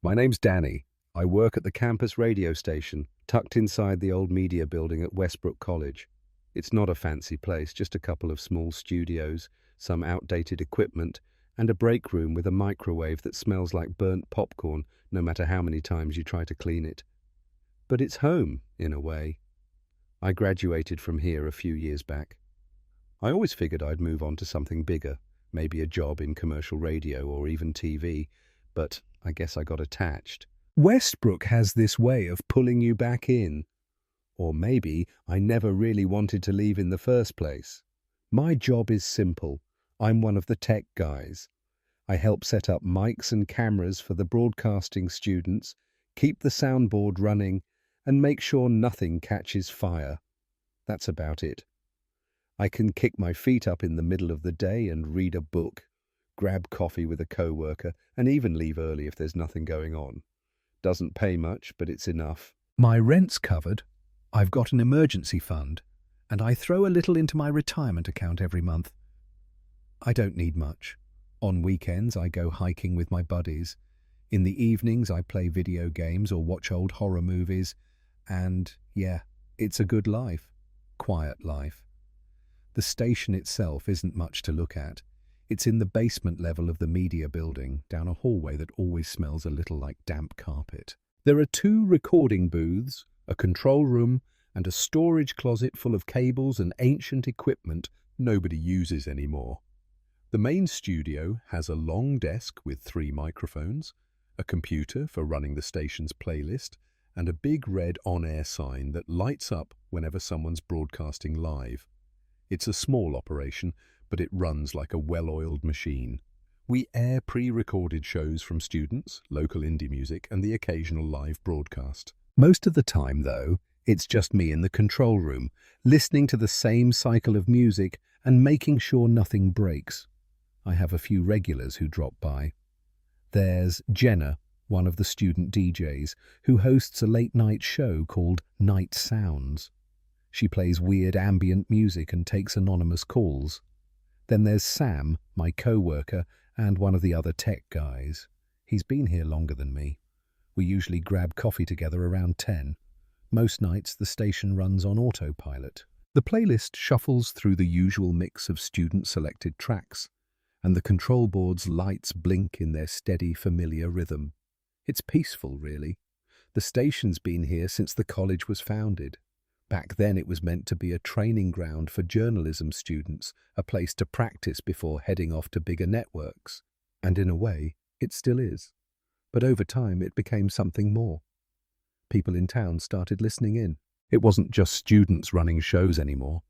My name's Danny. I work at the campus radio station, tucked inside the old media building at Westbrook College. It's not a fancy place, just a couple of small studios, some outdated equipment, and a break room with a microwave that smells like burnt popcorn no matter how many times you try to clean it. But it's home, in a way. I graduated from here a few years back. I always figured I'd move on to something bigger, maybe a job in commercial radio or even TV, but I guess I got attached. Westbrook has this way of pulling you back in. Or maybe I never really wanted to leave in the first place. My job is simple. I'm one of the tech guys. I help set up mics and cameras for the broadcasting students, keep the soundboard running, and make sure nothing catches fire. That's about it. I can kick my feet up in the middle of the day and read a book, grab coffee with a coworker, and even leave early if there's nothing going on. Doesn't pay much, but it's enough. My rent's covered. I've got an emergency fund, and I throw a little into my retirement account every month. I don't need much. On weekends, I go hiking with my buddies. In the evenings, I play video games or watch old horror movies. And, yeah, it's a good life. Quiet life. The station itself isn't much to look at. It's in the basement level of the media building, down a hallway that always smells a little like damp carpet. There are 2 recording booths, a control room, and a storage closet full of cables and ancient equipment nobody uses anymore. The main studio has a long desk with 3 microphones, a computer for running the station's playlist, and a big red on-air sign that lights up whenever someone's broadcasting live. It's a small operation, but it runs like a well-oiled machine. We air pre-recorded shows from students, local indie music, and the occasional live broadcast. Most of the time, though, it's just me in the control room, listening to the same cycle of music and making sure nothing breaks. I have a few regulars who drop by. There's Jenna, one of the student DJs, who hosts a late-night show called Night Sounds. She plays weird ambient music and takes anonymous calls. Then there's Sam, my co-worker, and one of the other tech guys. He's been here longer than me. We usually grab coffee together around 10. Most nights the station runs on autopilot. The playlist shuffles through the usual mix of student-selected tracks, and the control board's lights blink in their steady, familiar rhythm. It's peaceful, really. The station's been here since the college was founded. Back then it was meant to be a training ground for journalism students, a place to practice before heading off to bigger networks. And in a way, it still is. But over time it became something more. People in town started listening in. It wasn't just students running shows anymore.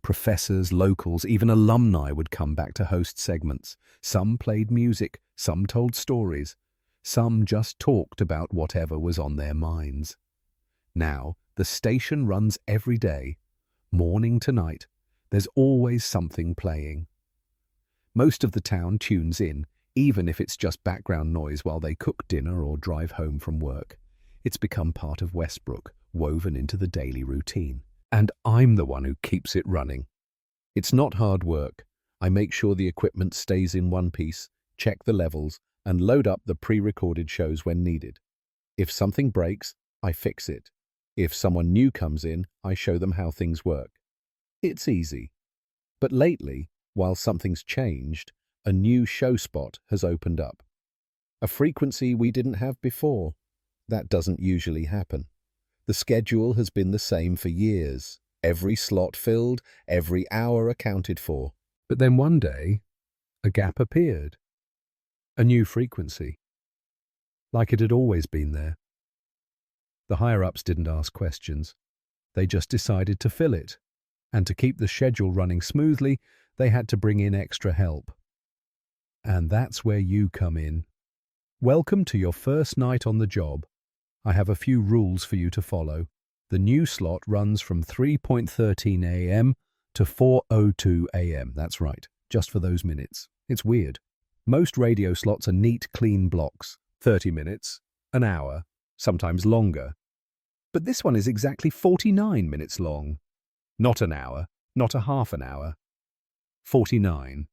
Professors, locals, even alumni would come back to host segments. Some played music, some told stories, some just talked about whatever was on their minds. Now, the station runs every day, morning to night. There's always something playing. Most of the town tunes in, even if it's just background noise while they cook dinner or drive home from work. It's become part of Westbrook, woven into the daily routine. And I'm the one who keeps it running. It's not hard work. I make sure the equipment stays in one piece, check the levels, and load up the pre-recorded shows when needed. If something breaks, I fix it. If someone new comes in, I show them how things work. It's easy. But lately, while something's changed, a new show spot has opened up. A frequency we didn't have before. That doesn't usually happen. The schedule has been the same for years. Every slot filled, every hour accounted for. But then one day, a gap appeared. A new frequency. Like it had always been there. The higher-ups didn't ask questions. They just decided to fill it. And to keep the schedule running smoothly, they had to bring in extra help. And that's where you come in. Welcome to your first night on the job. I have a few rules for you to follow. The new slot runs from 3:13 a.m. to 4:02 a.m. That's right, just for those minutes. It's weird. Most radio slots are neat, clean blocks. 30 minutes, an hour, sometimes longer. But this one is exactly 49 minutes long. Not an hour, not a half an hour. 49.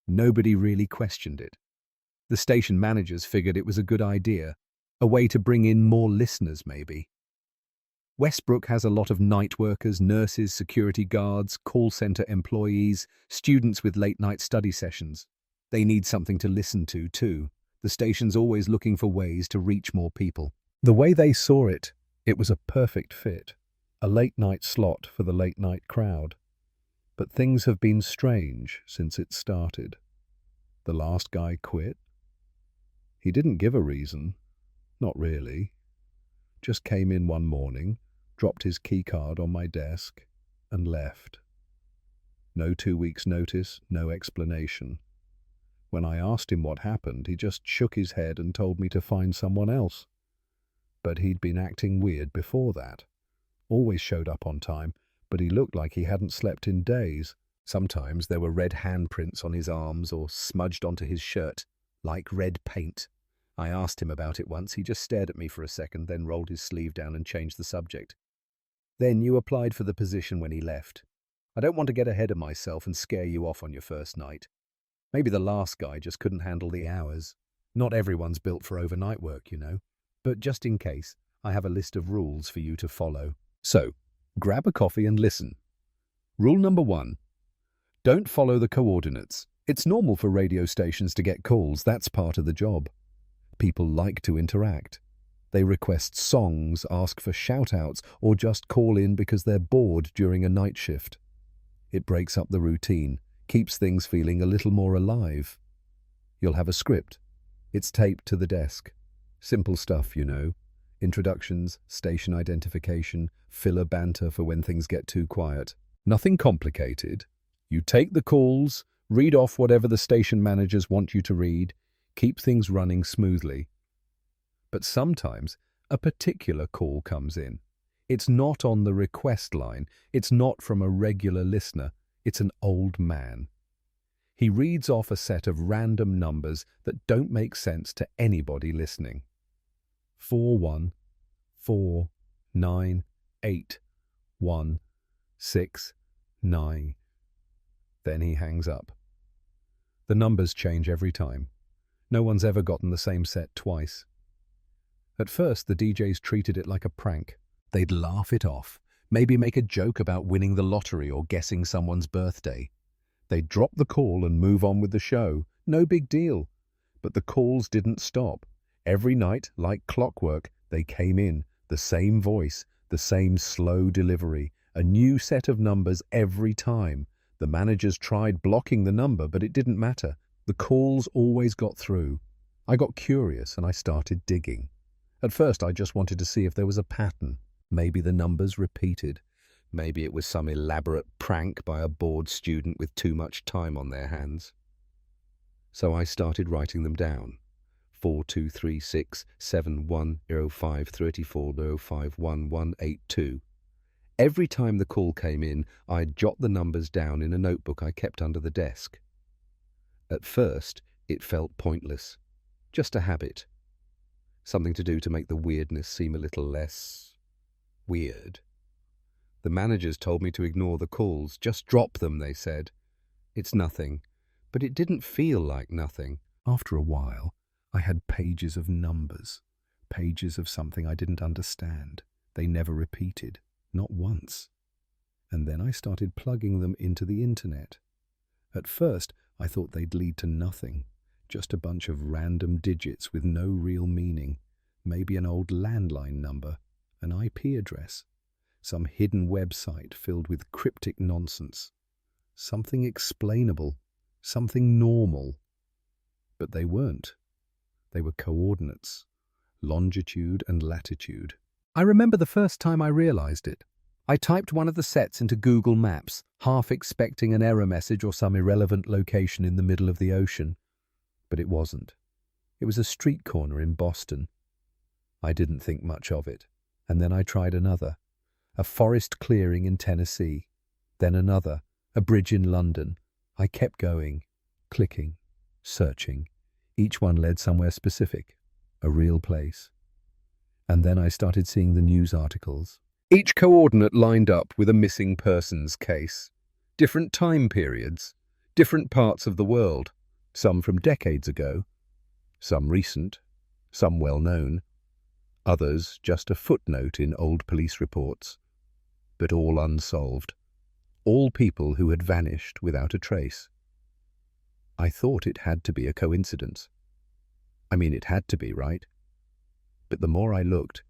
Nobody really questioned it. The station managers figured it was a good idea. A way to bring in more listeners, maybe. Westbrook has a lot of night workers, nurses, security guards, call center employees, students with late-night study sessions. They need something to listen to, too. The station's always looking for ways to reach more people. The way they saw it, it was a perfect fit. A late-night slot for the late-night crowd. But things have been strange since it started. The last guy quit. He didn't give a reason. Not really. Just came in one morning, dropped his keycard on my desk, and left. No 2 weeks' notice, no explanation. When I asked him what happened, he just shook his head and told me to find someone else. But he'd been acting weird before that. Always showed up on time, but he looked like he hadn't slept in days. Sometimes there were red handprints on his arms or smudged onto his shirt, like red paint. I asked him about it once. He just stared at me for a second, then rolled his sleeve down and changed the subject. Then you applied for the position when he left. I don't want to get ahead of myself and scare you off on your first night. Maybe the last guy just couldn't handle the hours. Not everyone's built for overnight work, you know. But just in case, I have a list of rules for you to follow. So, grab a coffee and listen. Rule number 1. Don't follow the coordinates. It's normal for radio stations to get calls. That's part of the job. People like to interact. They request songs, ask for shout-outs, or just call in because they're bored during a night shift. It breaks up the routine, keeps things feeling a little more alive. You'll have a script. It's taped to the desk. Simple stuff, you know. Introductions, station identification, filler banter for when things get too quiet. Nothing complicated. You take the calls, read off whatever the station managers want you to read, keep things running smoothly. But sometimes a particular call comes in. It's not on the request line. It's not from a regular listener. It's an old man. He reads off a set of random numbers that don't make sense to anybody listening. 41498169. Then he hangs up. The numbers change every time. No one's ever gotten the same set twice. At first, the DJs treated it like a prank. They'd laugh it off, maybe make a joke about winning the lottery or guessing someone's birthday. They'd drop the call and move on with the show. No big deal. But the calls didn't stop. Every night, like clockwork, they came in, the same voice, the same slow delivery, a new set of numbers every time. The managers tried blocking the number, but it didn't matter. The calls always got through. I got curious and I started digging. At first, I just wanted to see if there was a pattern. Maybe the numbers repeated. Maybe it was some elaborate prank by a bored student with too much time on their hands. So I started writing them down. 4236710534051182. Every time the call came in, I'd jot the numbers down in a notebook I kept under the desk. At first, it felt pointless. Just a habit. Something to do to make the weirdness seem a little less weird. The managers told me to ignore the calls. Just drop them, they said. It's nothing. But it didn't feel like nothing. After a while, I had pages of numbers. Pages of something I didn't understand. They never repeated. Not once. And then I started plugging them into the internet. At first, I thought they'd lead to nothing. Just a bunch of random digits with no real meaning. Maybe an old landline number, an IP address, some hidden website filled with cryptic nonsense. Something explainable, something normal. But they weren't. They were coordinates, longitude and latitude. I remember the first time I realized it. I typed one of the sets into Google Maps, half expecting an error message or some irrelevant location in the middle of the ocean. But it wasn't. It was a street corner in Boston. I didn't think much of it. And then I tried another. A forest clearing in Tennessee. Then another. A bridge in London. I kept going, clicking, searching. Each one led somewhere specific. A real place. And then I started seeing the news articles. Each coordinate lined up with a missing persons case. Different time periods. Different parts of the world. Some from decades ago, some recent, some well-known. Others just a footnote in old police reports, but all unsolved. All people who had vanished without a trace. I thought it had to be a coincidence. I mean, it had to be, right? But the more I looked,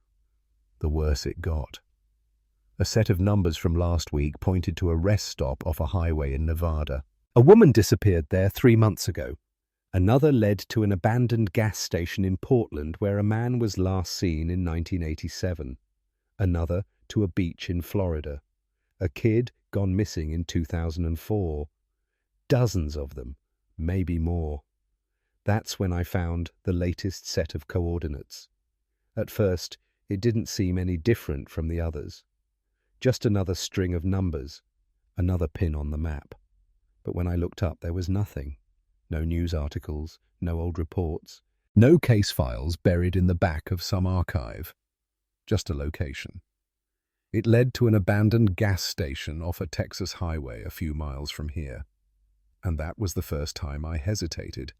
the worse it got. A set of numbers from last week pointed to a rest stop off a highway in Nevada. A woman disappeared there 3 months ago. Another led to an abandoned gas station in Portland where a man was last seen in 1987. Another to a beach in Florida. A kid gone missing in 2004. Dozens of them, maybe more. That's when I found the latest set of coordinates. At first, it didn't seem any different from the others. Just another string of numbers, another pin on the map. But when I looked up, there was nothing. No news articles, no old reports, no case files buried in the back of some archive. Just a location. It led to an abandoned gas station off a Texas highway a few miles from here. And that was the first time I hesitated.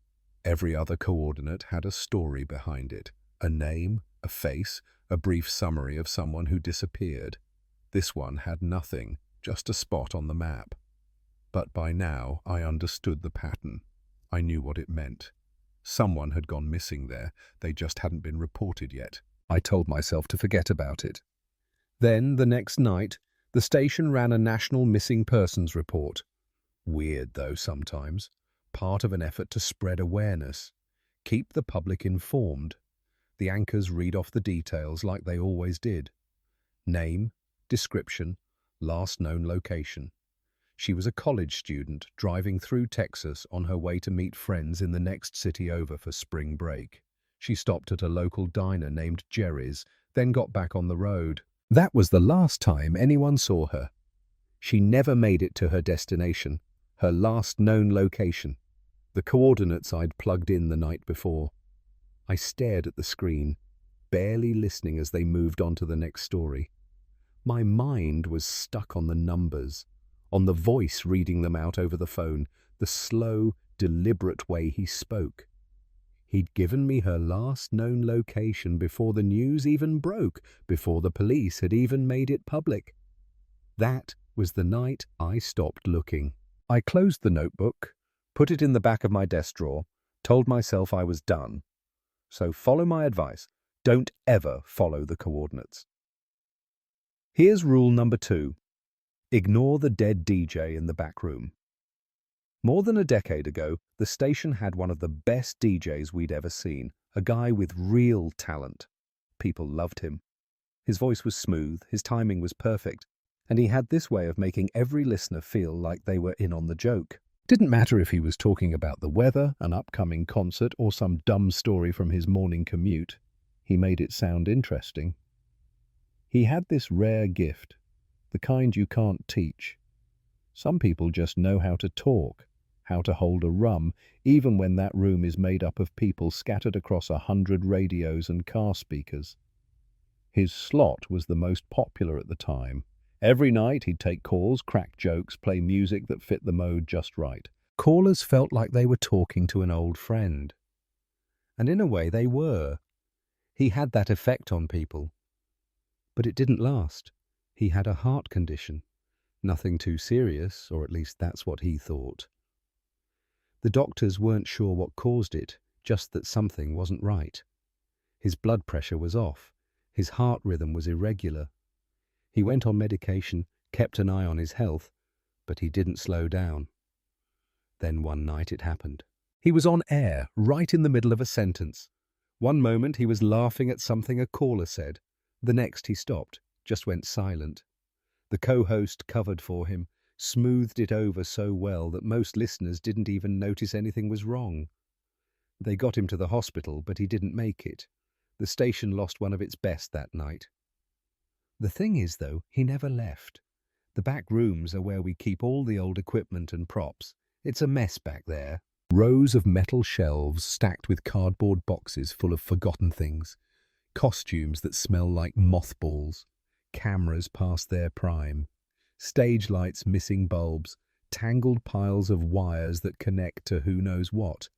Every other coordinate had a story behind it. A name, a face, a brief summary of someone who disappeared. This one had nothing, just a spot on the map. But by now, I understood the pattern. I knew what it meant. Someone had gone missing there. They just hadn't been reported yet. I told myself to forget about it. Then, the next night, the station ran a national missing persons report. Weird, though, sometimes. Part of an effort to spread awareness. Keep the public informed. The anchors read off the details like they always did. Name, description, last known location. She was a college student driving through Texas on her way to meet friends in the next city over for spring break. She stopped at a local diner named Jerry's, then got back on the road. That was the last time anyone saw her. She never made it to her destination, her last known location, the coordinates I'd plugged in the night before. I stared at the screen, barely listening as they moved on to the next story. My mind was stuck on the numbers, on the voice reading them out over the phone, the slow, deliberate way he spoke. He'd given me her last known location before the news even broke, before the police had even made it public. That was the night I stopped looking. I closed the notebook, put it in the back of my desk drawer, told myself I was done. So follow my advice. Don't ever follow the coordinates. Here's rule number 2. Ignore the dead DJ in the back room. More than a decade ago, the station had one of the best DJs we'd ever seen, a guy with real talent. People loved him. His voice was smooth, his timing was perfect, and he had this way of making every listener feel like they were in on the joke. Didn't matter if he was talking about the weather, an upcoming concert, or some dumb story from his morning commute. He made it sound interesting. He had this rare gift, the kind you can't teach. Some people just know how to talk, how to hold a rum, even when that room is made up of people scattered across 100 radios and car speakers. His slot was the most popular at the time. Every night he'd take calls, crack jokes, play music that fit the mode just right. Callers felt like they were talking to an old friend. And in a way they were. He had that effect on people. But it didn't last. He had a heart condition. Nothing too serious, or at least that's what he thought. The doctors weren't sure what caused it, just that something wasn't right. His blood pressure was off. His heart rhythm was irregular. He went on medication, kept an eye on his health, but he didn't slow down. Then one night it happened. He was on air, right in the middle of a sentence. One moment he was laughing at something a caller said. The next he stopped, just went silent. The co-host covered for him, smoothed it over so well that most listeners didn't even notice anything was wrong. They got him to the hospital, but he didn't make it. The station lost one of its best that night. The thing is, though, he never left. The back rooms are where we keep all the old equipment and props. It's a mess back there. Rows of metal shelves stacked with cardboard boxes full of forgotten things. Costumes that smell like mothballs. Cameras past their prime. Stage lights missing bulbs. Tangled piles of wires that connect to who knows what.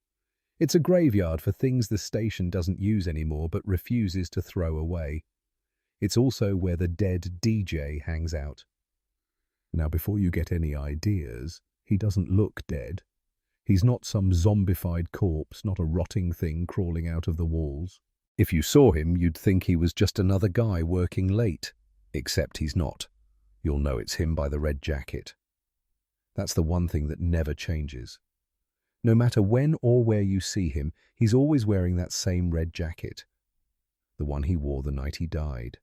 It's a graveyard for things the station doesn't use anymore but refuses to throw away. It's also where the dead DJ hangs out. Now, before you get any ideas, he doesn't look dead. He's not some zombified corpse, not a rotting thing crawling out of the walls. If you saw him, you'd think he was just another guy working late. Except he's not. You'll know it's him by the red jacket. That's the one thing that never changes. No matter when or where you see him, he's always wearing that same red jacket. The one he wore the night he died.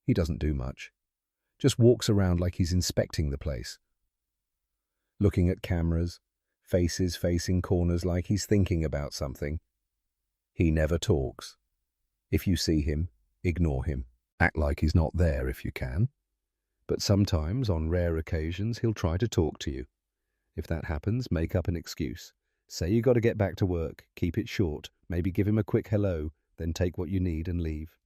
He doesn't do much. Just walks around like he's inspecting the place. Looking at cameras, faces facing corners like he's thinking about something. He never talks. If you see him, ignore him. Act like he's not there if you can. But sometimes, on rare occasions, he'll try to talk to you. If that happens, make up an excuse. Say you got to get back to work, keep it short, maybe give him a quick hello, then take what you need and leave.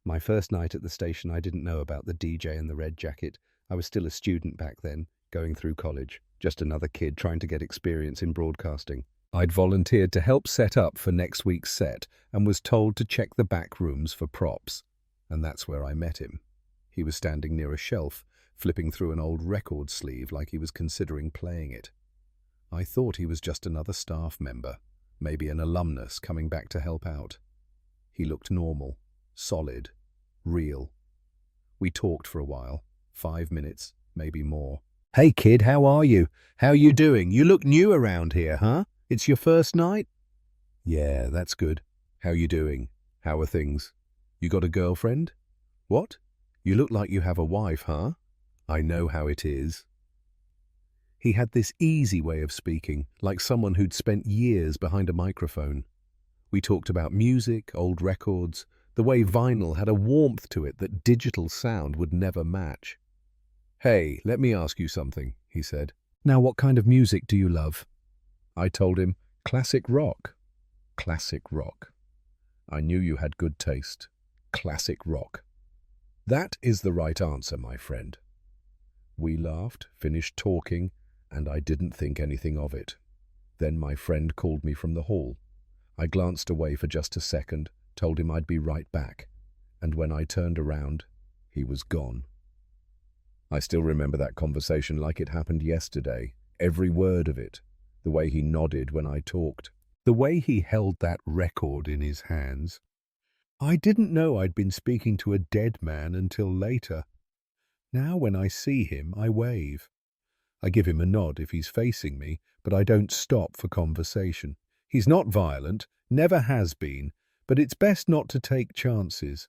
My first night at the station, I didn't know about the DJ and the red jacket. I was still a student back then, going through college, just another kid trying to get experience in broadcasting. I'd volunteered to help set up for next week's set and was told to check the back rooms for props. And that's where I met him. He was standing near a shelf, flipping through an old record sleeve like he was considering playing it. I thought he was just another staff member, maybe an alumnus coming back to help out. He looked normal, solid, real. We talked for a while, 5 minutes, maybe more. "Hey kid, how are you? How you doing? You look new around here, huh? It's your first night?" "Yeah, that's good. How you doing? How are things? You got a girlfriend? What? You look like you have a wife, huh? I know how it is." He had this easy way of speaking, like someone who'd spent years behind a microphone. We talked about music, old records, the way vinyl had a warmth to it that digital sound would never match. "Hey, let me ask you something," he said. "Now, what kind of music do you love?" I told him, "Classic rock." Classic rock. I knew you had good taste. Classic rock. That is the right answer, my friend. We laughed, finished talking, and I didn't think anything of it. Then my friend called me from the hall. I glanced away for just a second, told him I'd be right back, and when I turned around, he was gone. I still remember that conversation like it happened yesterday, every word of it, the way he nodded when I talked, the way he held that record in his hands. I didn't know I'd been speaking to a dead man until later. Now when I see him, I wave. I give him a nod if he's facing me, but I don't stop for conversation. He's not violent, never has been, but it's best not to take chances.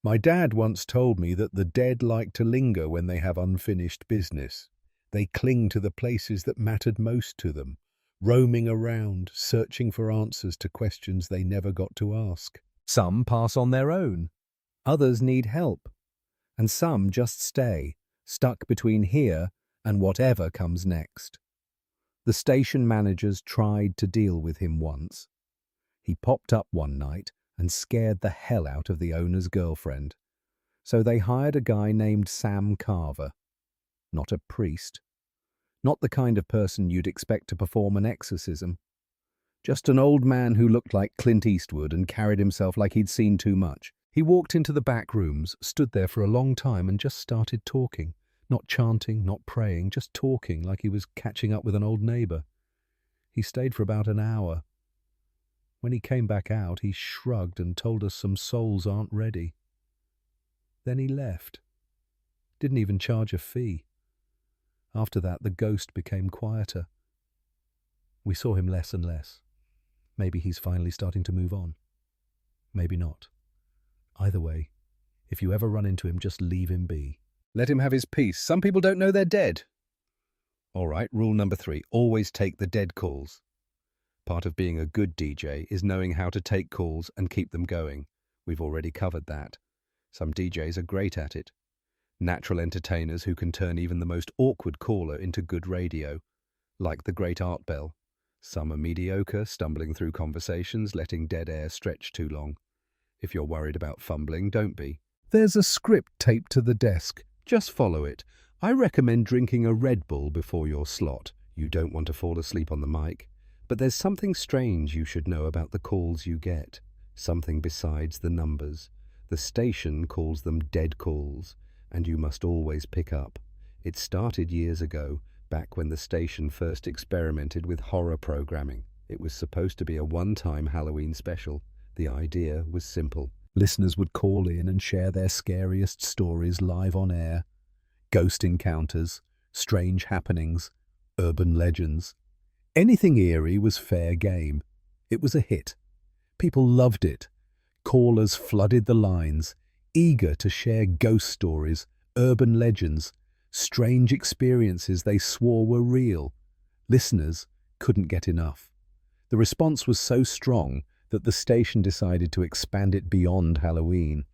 My dad once told me that the dead like to linger when they have unfinished business. They cling to the places that mattered most to them, roaming around, searching for answers to questions they never got to ask. Some pass on their own, others need help, and some just stay, stuck between here and whatever comes next. The station managers tried to deal with him once. He popped up one night and scared the hell out of the owner's girlfriend. So they hired a guy named Sam Carver. Not a priest. Not the kind of person you'd expect to perform an exorcism. Just an old man who looked like Clint Eastwood and carried himself like he'd seen too much. He walked into the back rooms, stood there for a long time and just started talking. Not chanting, not praying, just talking like he was catching up with an old neighbor. He stayed for about an hour. When he came back out, he shrugged and told us some souls aren't ready. Then he left. Didn't even charge a fee. After that, the ghost became quieter. We saw him less and less. Maybe he's finally starting to move on. Maybe not. Either way, if you ever run into him, just leave him be. Let him have his peace. Some people don't know they're dead. All right, rule number 3, always take the dead calls. Part of being a good DJ is knowing how to take calls and keep them going. We've already covered that. Some DJs are great at it. Natural entertainers who can turn even the most awkward caller into good radio, like the great Art Bell. Some are mediocre, stumbling through conversations, letting dead air stretch too long. If you're worried about fumbling, don't be. There's a script taped to the desk. Just follow it. I recommend drinking a Red Bull before your slot. You don't want to fall asleep on the mic. But there's something strange you should know about the calls you get. Something besides the numbers. The station calls them dead calls, and you must always pick up. It started years ago, back when the station first experimented with horror programming. It was supposed to be a one-time Halloween special. The idea was simple. Listeners would call in and share their scariest stories live on air. Ghost encounters, strange happenings, urban legends. Anything eerie was fair game. It was a hit. People loved it. Callers flooded the lines, eager to share ghost stories, urban legends, strange experiences they swore were real. Listeners couldn't get enough. The response was so strong that the station decided to expand it beyond Halloween.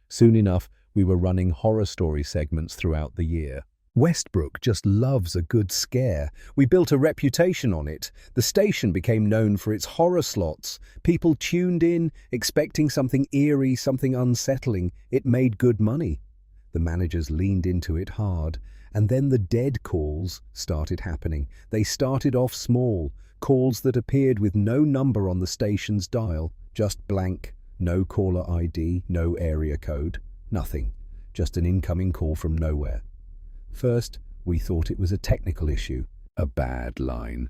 Soon enough, we were running horror story segments throughout the year. Westbrook just loves a good scare. We built a reputation on it. The station became known for its horror slots. People tuned in, expecting something eerie, something unsettling. It made good money. The managers leaned into it hard. And then the dead calls started happening. They started off small, calls that appeared with no number on the station's dial, just blank, no caller ID, no area code, nothing, just an incoming call from nowhere. First, we thought it was a technical issue, a bad line.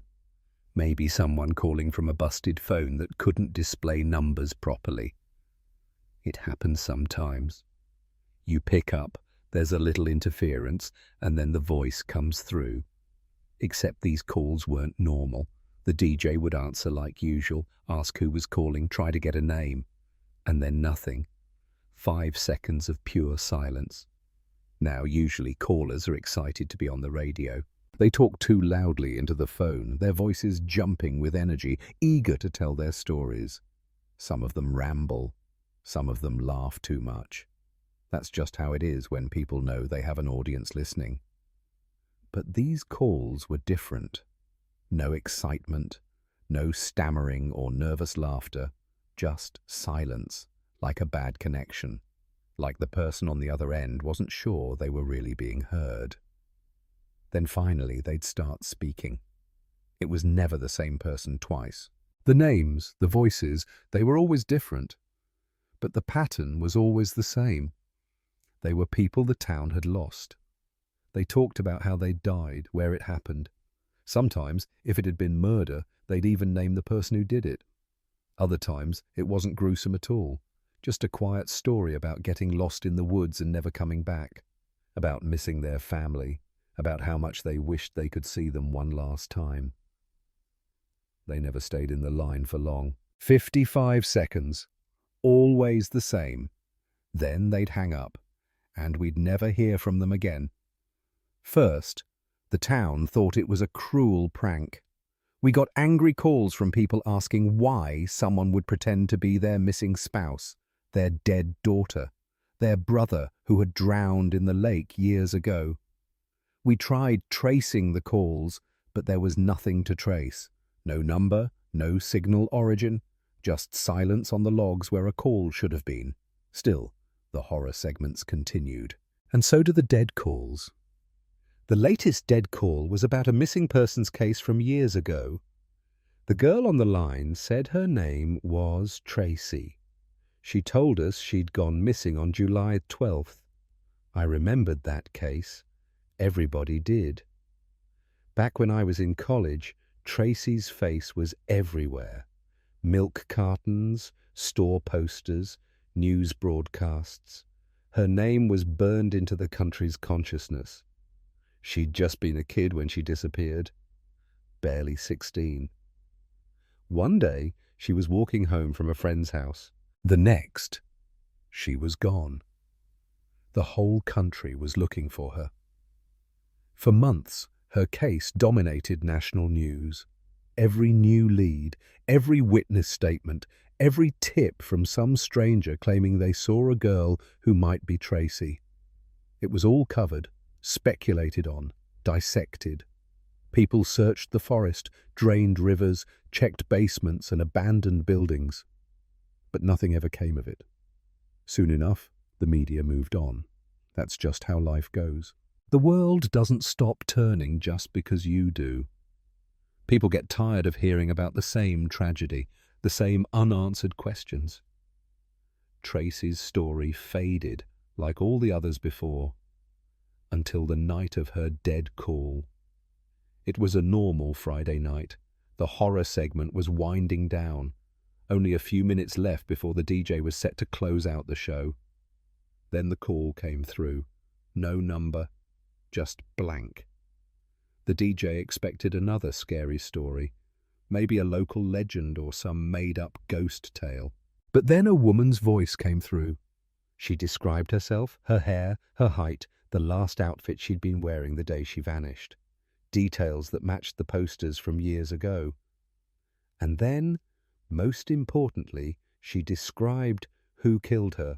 Maybe someone calling from a busted phone that couldn't display numbers properly. It happens sometimes. You pick up, there's a little interference, and then the voice comes through. Except these calls weren't normal. The DJ would answer like usual, ask who was calling, try to get a name, and then nothing. 5 seconds of pure silence. Now, usually callers are excited to be on the radio. They talk too loudly into the phone, their voices jumping with energy, eager to tell their stories. Some of them ramble, some of them laugh too much. That's just how it is when people know they have an audience listening. But these calls were different. No excitement, no stammering or nervous laughter, just silence, like a bad connection. Like the person on the other end wasn't sure they were really being heard. Then finally they'd start speaking. It was never the same person twice. The names, the voices, they were always different. But the pattern was always the same. They were people the town had lost. They talked about how they'd died, where it happened. Sometimes, if it had been murder, they'd even name the person who did it. Other times, it wasn't gruesome at all. Just a quiet story about getting lost in the woods and never coming back, about missing their family, about how much they wished they could see them one last time. They never stayed in the line for long. 55 seconds, always the same. Then they'd hang up, and we'd never hear from them again. First, the town thought it was a cruel prank. We got angry calls from people asking why someone would pretend to be their missing spouse, their dead daughter, their brother who had drowned in the lake years ago. We tried tracing the calls, but there was nothing to trace. No number, no signal origin, just silence on the logs where a call should have been. Still, the horror segments continued. And so do the dead calls. The latest dead call was about a missing persons case from years ago. The girl on the line said her name was Tracy. She told us she'd gone missing on July 12th. I remembered that case. Everybody did. Back when I was in college, Tracy's face was everywhere. Milk cartons, store posters, news broadcasts. Her name was burned into the country's consciousness. She'd just been a kid when she disappeared, barely 16. One day, she was walking home from a friend's house. The next, she was gone. The whole country was looking for her. For months, her case dominated national news. Every new lead, every witness statement, every tip from some stranger claiming they saw a girl who might be Tracy. It was all covered, speculated on, dissected. People searched the forest, drained rivers, checked basements and abandoned buildings. But nothing ever came of it. Soon enough, the media moved on. That's just how life goes. The world doesn't stop turning just because you do. People get tired of hearing about the same tragedy, the same unanswered questions. Tracy's story faded like all the others before, until the night of her dead call. It was a normal Friday night. The horror segment was winding down. Only a few minutes left before the DJ was set to close out the show. Then the call came through. No number, just blank. The DJ expected another scary story, maybe a local legend or some made-up ghost tale. But then a woman's voice came through. She described herself, her hair, her height, the last outfit she'd been wearing the day she vanished. Details that matched the posters from years ago. And then, most importantly, she described who killed her.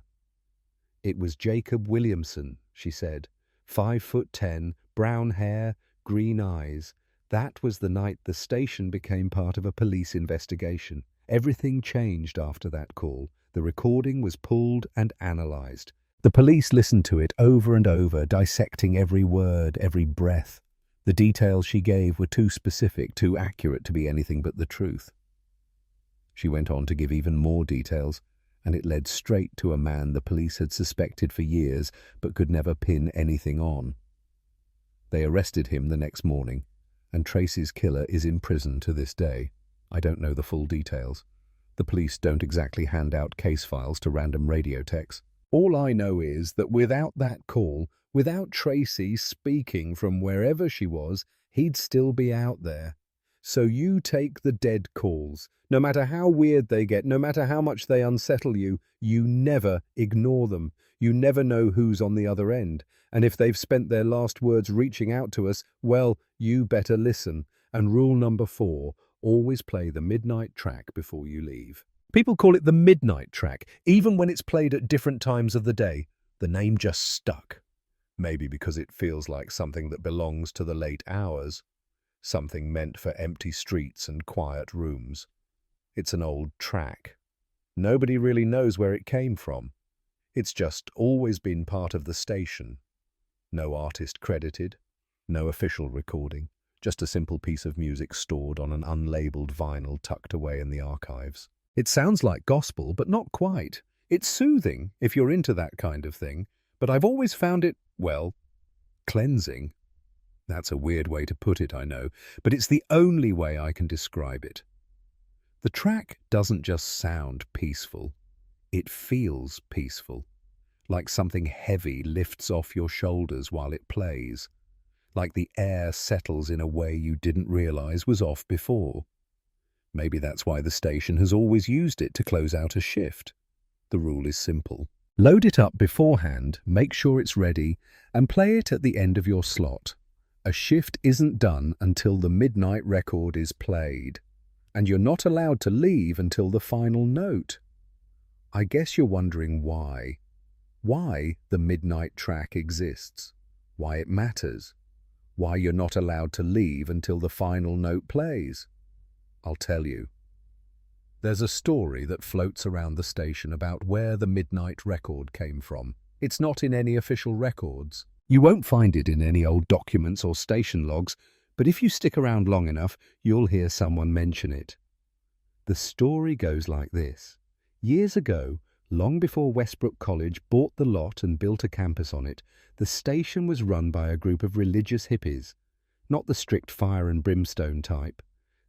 It was Jacob Williamson, she said. 5'10", brown hair, green eyes. That was the night the station became part of a police investigation. Everything changed after that call. The recording was pulled and analysed. The police listened to it over and over, dissecting every word, every breath. The details she gave were too specific, too accurate to be anything but the truth. She went on to give even more details, and it led straight to a man the police had suspected for years but could never pin anything on. They arrested him the next morning, and Tracy's killer is in prison to this day. I don't know the full details. The police don't exactly hand out case files to random radio techs. All I know is that without that call, without Tracy speaking from wherever she was, he'd still be out there. So you take the dead calls. No matter how weird they get, no matter how much they unsettle you, you never ignore them. You never know who's on the other end. And if they've spent their last words reaching out to us, well, you better listen. And rule number 4, always play the midnight track before you leave. People call it the midnight track, even when it's played at different times of the day. The name just stuck. Maybe because it feels like something that belongs to the late hours. Something meant for empty streets and quiet rooms. It's an old track. Nobody really knows where it came from. It's just always been part of the station. No artist credited, no official recording, just a simple piece of music stored on an unlabeled vinyl tucked away in the archives. It sounds like gospel, but not quite. It's soothing if you're into that kind of thing, but I've always found it, well, cleansing. That's a weird way to put it, I know, but it's the only way I can describe it. The track doesn't just sound peaceful, it feels peaceful, like something heavy lifts off your shoulders while it plays, like the air settles in a way you didn't realize was off before. Maybe that's why the station has always used it to close out a shift. The rule is simple. Load it up beforehand, make sure it's ready, and play it at the end of your slot. A shift isn't done until the midnight record is played, and you're not allowed to leave until the final note. I guess you're wondering why. Why the midnight track exists, why it matters, why you're not allowed to leave until the final note plays. I'll tell you. There's a story that floats around the station about where the midnight record came from. It's not in any official records. You won't find it in any old documents or station logs, but if you stick around long enough, you'll hear someone mention it. The story goes like this. Years ago, long before Westbrook College bought the lot and built a campus on it, the station was run by a group of religious hippies, not the strict fire and brimstone type.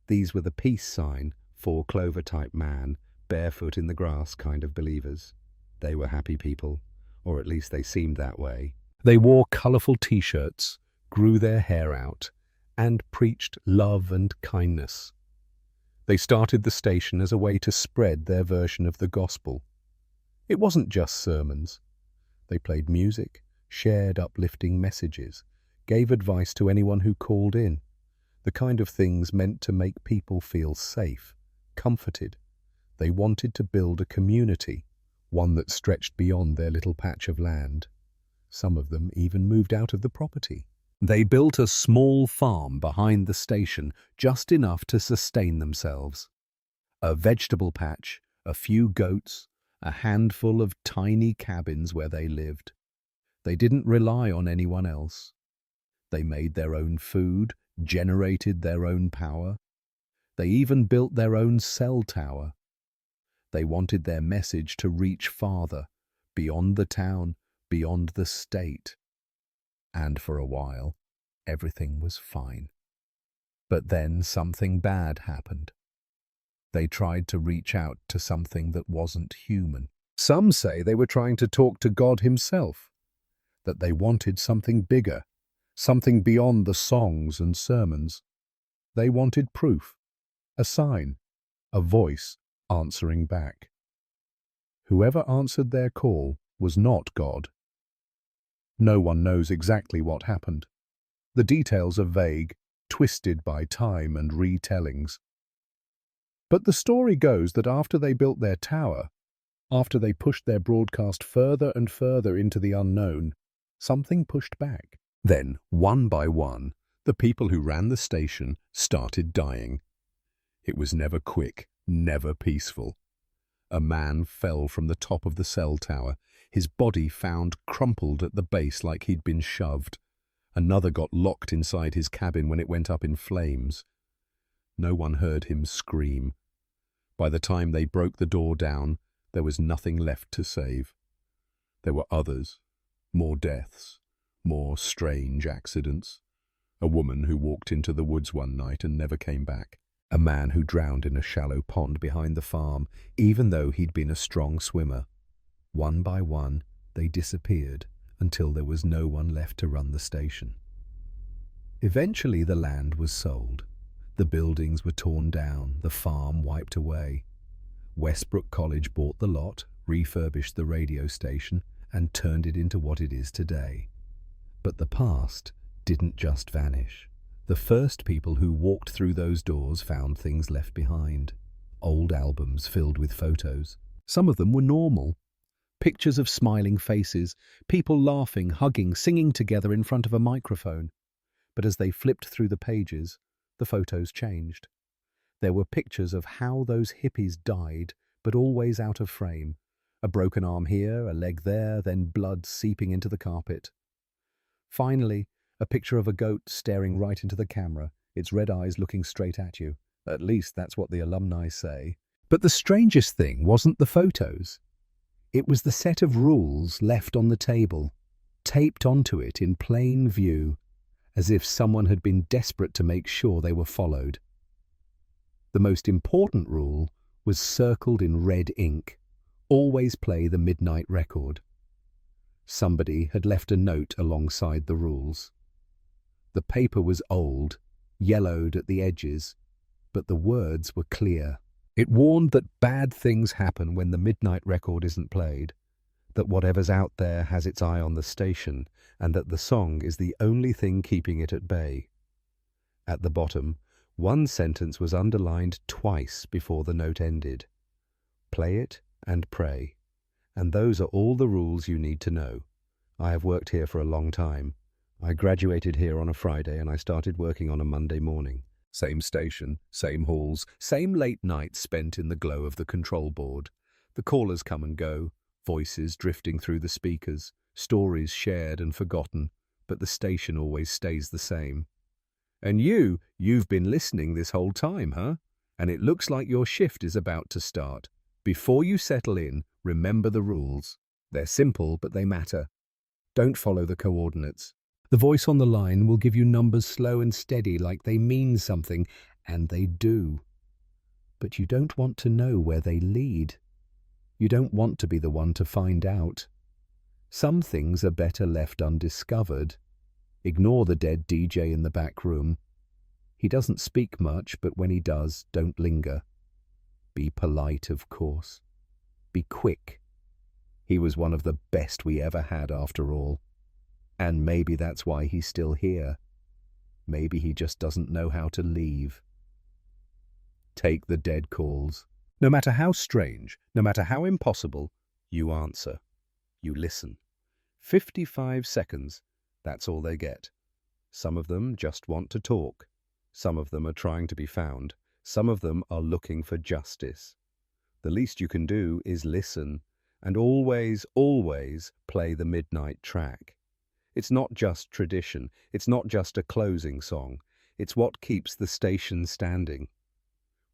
These were the peace sign, 4-clover type man, barefoot in the grass kind of believers. They were happy people, or at least they seemed that way. They wore colourful T-shirts, grew their hair out, and preached love and kindness. They started the station as a way to spread their version of the gospel. It wasn't just sermons. They played music, shared uplifting messages, gave advice to anyone who called in, the kind of things meant to make people feel safe, comforted. They wanted to build a community, one that stretched beyond their little patch of land. Some of them even moved out of the property. They built a small farm behind the station, just enough to sustain themselves. A vegetable patch, a few goats, a handful of tiny cabins where they lived. They didn't rely on anyone else. They made their own food, generated their own power, They even built their own cell tower. They wanted their message to reach farther, beyond the town, beyond the state. And for a while, everything was fine. But then something bad happened. They tried to reach out to something that wasn't human. Some say they were trying to talk to God himself, that they wanted something bigger, something beyond the songs and sermons. They wanted proof, a sign, a voice answering back. Whoever answered their call was not God. No one knows exactly what happened. The details are vague, twisted by time and retellings. But the story goes that after they built their tower, after they pushed their broadcast further and further into the unknown, something pushed back. Then, one by one, the people who ran the station started dying. It was never quick, never peaceful. A man fell from the top of the cell tower, his body found crumpled at the base like he'd been shoved. Another got locked inside his cabin when it went up in flames. No one heard him scream. By the time they broke the door down, there was nothing left to save. There were others, more deaths, more strange accidents. A woman who walked into the woods one night and never came back. A man who drowned in a shallow pond behind the farm, even though he'd been a strong swimmer. One by one, they disappeared until there was no one left to run the station. Eventually, the land was sold. The buildings were torn down, the farm wiped away. Westbrook College bought the lot, refurbished the radio station, and turned it into what it is today. But the past didn't just vanish. The first people who walked through those doors found things left behind. Old albums filled with photos. Some of them were normal. Pictures of smiling faces, people laughing, hugging, singing together in front of a microphone. But as they flipped through the pages, the photos changed. There were pictures of how those hippies died, but always out of frame. A broken arm here, a leg there, then blood seeping into the carpet. Finally, a picture of a goat staring right into the camera, its red eyes looking straight at you. At least that's what the alumni say. But the strangest thing wasn't the photos. It was the set of rules left on the table, taped onto it in plain view, as if someone had been desperate to make sure they were followed. The most important rule was circled in red ink. Always play the midnight record. Somebody had left a note alongside the rules. The paper was old, yellowed at the edges, but the words were clear. It warned that bad things happen when the midnight record isn't played, that whatever's out there has its eye on the station, and that the song is the only thing keeping it at bay. At the bottom, one sentence was underlined twice before the note ended. Play it and pray. And those are all the rules you need to know. I have worked here for a long time. I graduated here on a Friday and I started working on a Monday morning. Same station, same halls, same late nights spent in the glow of the control board. The callers come and go, voices drifting through the speakers, stories shared and forgotten, but the station always stays the same. And you've been listening this whole time, huh? And it looks like your shift is about to start. Before you settle in, remember the rules. They're simple, but they matter. Don't follow the coordinates. The voice on the line will give you numbers slow and steady like they mean something, and they do. But you don't want to know where they lead. You don't want to be the one to find out. Some things are better left undiscovered. Ignore the dead DJ in the back room. He doesn't speak much, but when he does, don't linger. Be polite, of course. Be quick. He was one of the best we ever had after all. And maybe that's why he's still here. Maybe he just doesn't know how to leave. Take the dead calls. No matter how strange, no matter how impossible, you answer. You listen. 55 seconds, that's all they get. Some of them just want to talk. Some of them are trying to be found. Some of them are looking for justice. The least you can do is listen, and always, always play the midnight track. It's not just tradition. It's not just a closing song. It's what keeps the station standing.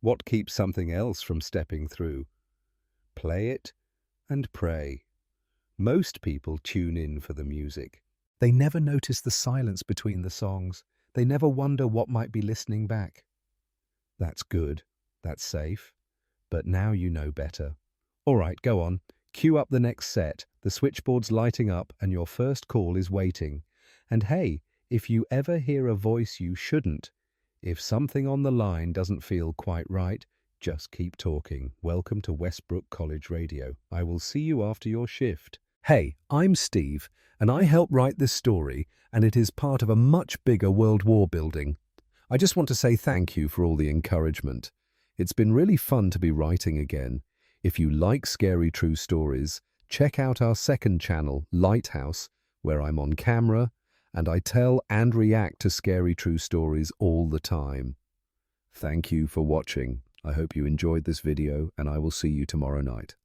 What keeps something else from stepping through? Play it and pray. Most people tune in for the music. They never notice the silence between the songs. They never wonder what might be listening back. That's good. That's safe. But now you know better. All right, go on. Cue up the next set. The switchboard's lighting up and your first call is waiting. And hey, if you ever hear a voice you shouldn't, if something on the line doesn't feel quite right, just keep talking. Welcome to Westbrook College Radio. I will see you after your shift. Hey, I'm Steve, and I help write this story, and it is part of a much bigger World War building. I just want to say thank you for all the encouragement. It's been really fun to be writing again. If you like scary true stories, check out our second channel, Lighthouse, where I'm on camera, and I tell and react to scary true stories all the time. Thank you for watching. I hope you enjoyed this video, and I will see you tomorrow night.